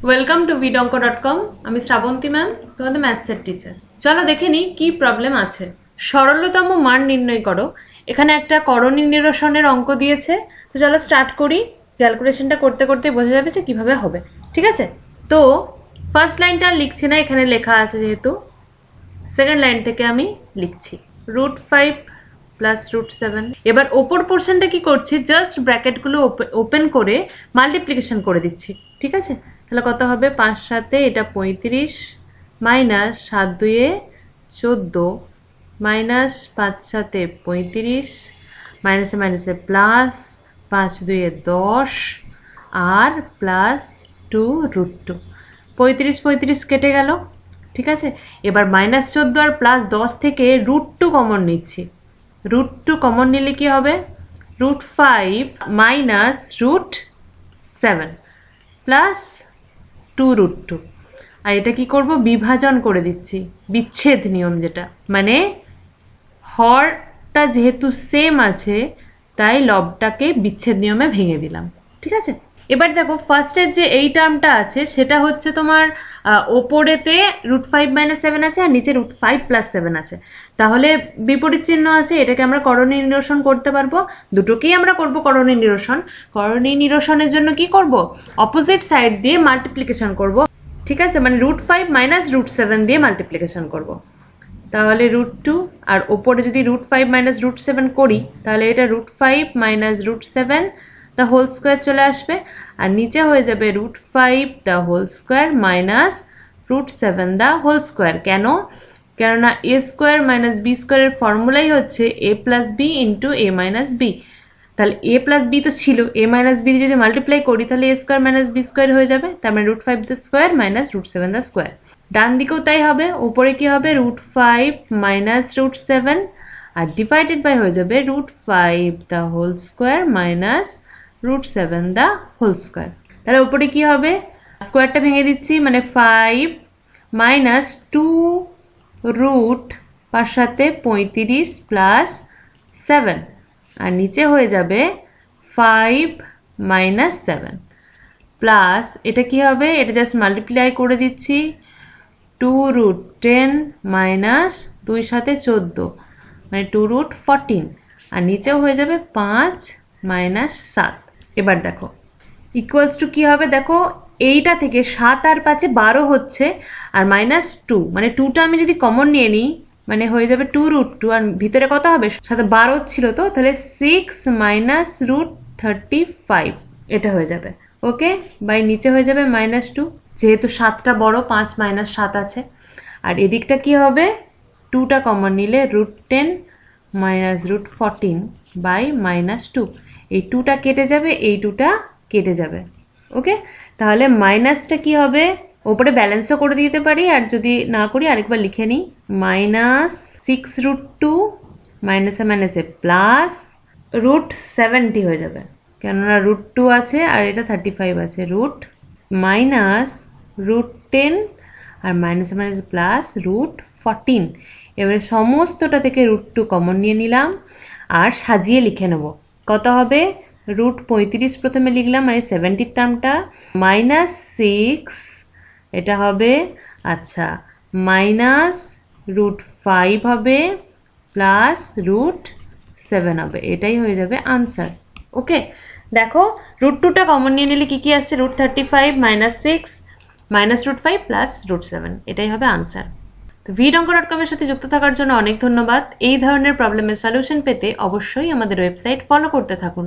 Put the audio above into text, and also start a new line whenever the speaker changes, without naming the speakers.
Welcome to vidonko.com। আমি Srabanti ma'am, তোমাদের ম্যাথসের teacher. চলো দেখে নিই কি প্রবলেম আছে। সরলতম মান নির্ণয় করো। এখানে একটা করণী নিরসনের অঙ্ক দিয়েছে, তো চলো স্টার্ট করি। ক্যালকুলেশনটা করতে করতে বোঝা যাবে যে কিভাবে হবে। ঠিক আছে, তো ফার্স্ট লাইনটা লিখছি না, এখানে লেখা আছে যেহেতু। সেকেন্ড লাইন থেকে আমি লিখছি √5 প্লাস √7। এবার ওপর পোর্শনটা কি করছি, জাস্ট ব্র্যাকেটগুলো ওপেন করে মাল্টিপ্লিকেশন করে দিচ্ছি। ঠিক আছে, তাহলে কত হবে, 5 7 এটা 35 মাইনাস 7 2 14 মাইনাস 5 7 35 মাইনাসে মাইনাসে প্লাস 5 2 10 আর প্লাস 2 √2। 35 35 কেটে গেল। ঠিক আছে, এবার -14 আর +10 থেকে √2 কমন নিচ্ছি। √2 কমন নিলে কি হবে, √5 মাইনাস √7 প্লাস 2 √2। আর এটা কি করব, বিভাজন করে দিচ্ছি, বিচ্ছেদ নিয়ম যেটা, মানে হরটা যেহেতু সেম আছে তাই লবটাকে বিচ্ছেদ নিয়মে ভেঙে দিলাম। ঠিক আছে, এবার দেখো ফার্স্টের যে এই টার্মটা আছে সেটা হচ্ছে তোমার ওপরেতে √5 - 7 আছে আর নিচে √5 + 7 আছে, তাহলে বিপরীত চিহ্ন আছে, এটাকে আমরা করণী নিরসন করতে পারবো। দুটোকেই আমরা করব করণী নিরসন। করণী নিরসনের জন্য কি করব, অপোজিট সাইড দিয়ে মাল্টিপ্লিকেশন করব। ঠিক আছে, মানে √5 - √7 দিয়ে মাল্টিপ্লিকেশন করব। তাহলে √2 আর ওপরে যদি √5 - √7 করি তাহলে এটা √5 - √7 the whole square চলে আসবে, আর নিচে হয়ে যাবে √5 the whole square minus √7 the whole square। কেননা a square minus b square এর ফর্মুলাই হচ্ছে a plus b into a minus b। তাহলে a plus b তো ছিল, a minus b যদি মাল্টিপ্লাই করি তাহলে a square minus b square হয়ে যাবে, তার মানে √5 the square minus √7 the square। ডান দিকেও তাই হবে, উপরে কি হবে, √5 minus √7 আর ডিভাইডেড বাই হয়ে যাবে √5 the whole square minus √7 the whole square। তাহলে উপরে কি হবে, স্কোয়ারটা ভেঙে দিচ্ছি, মানে 5 minus 2 √5 সাথে 35 প্লাস 7 আর নিচে হয়ে যাবে 5 minus 7 প্লাস এটা কি হবে, এটা জাস্ট মাল্টিপ্লাই করে দিচ্ছি, 2√10 মাইনাস 2 সাথে 14 মানে 2√14 আর নিচেও হয়ে যাবে 5 minus 7। এবার দেখো ইকুয়ালস টু কি হবে, দেখো এইটা থেকে 7 আর 5 12 হচ্ছে, আর -2 মানে 2টা আমি যদি কমন নিয়ে নিই মানে হয়ে যাবে 2√2 আর ভিতরে কত হবে, সাথে 12 ছিল তো, তাহলে 6 minus √35 এটা হয়ে যাবে। ওকে, বাই নিচে হয়ে যাবে -2, যেহেতু 7টা বড় 5 - 7 আছে। আর এদিকটা কি হবে, 2টা কমন নিলে √10 minus √14 বাই -2, এই 2টা কেটে যাবে, এই 2টা কেটে যাবে। ওকে, তাহলে মাইনাসটা কি হবে, ওপরে ব্যালেন্সও করে দিতে পারি, আর যদি না করি আরেকবার লিখে নিই, -6√2 মাইনাসে মাইনাসে প্লাস √70 হয়ে যাবে, কেননা √2 আছে আর এটা 35 আছে, মাইনাস √10 আর মাইনাসে মাইনাসে প্লাস √14। এবারে সমস্তটা থেকে √2 কমন নিয়ে নিলাম আর সাজিয়ে লিখে নেব। কত হবে, √35 প্রথমে লিখলাম, মানে 70 টার্মটা, -6 এটা হবে, আচ্ছা মাইনাস √5 হবে প্লাস √7 হবে, এটাই হয়ে যাবে আনসার। ওকে, দেখো √2টা কমন নিয়ে নিলে কি কি আসছে, √35 -6 -√5 প্লাস √7, এটাই হবে আনসার। তো vidonko.com এর সাথে যুক্ত থাকার জন্য অনেক ধন্যবাদ। এই ধরনের প্রবলেমের সলিউশন পেতে অবশ্যই আমাদের ওয়েবসাইট ফলো করতে থাকুন।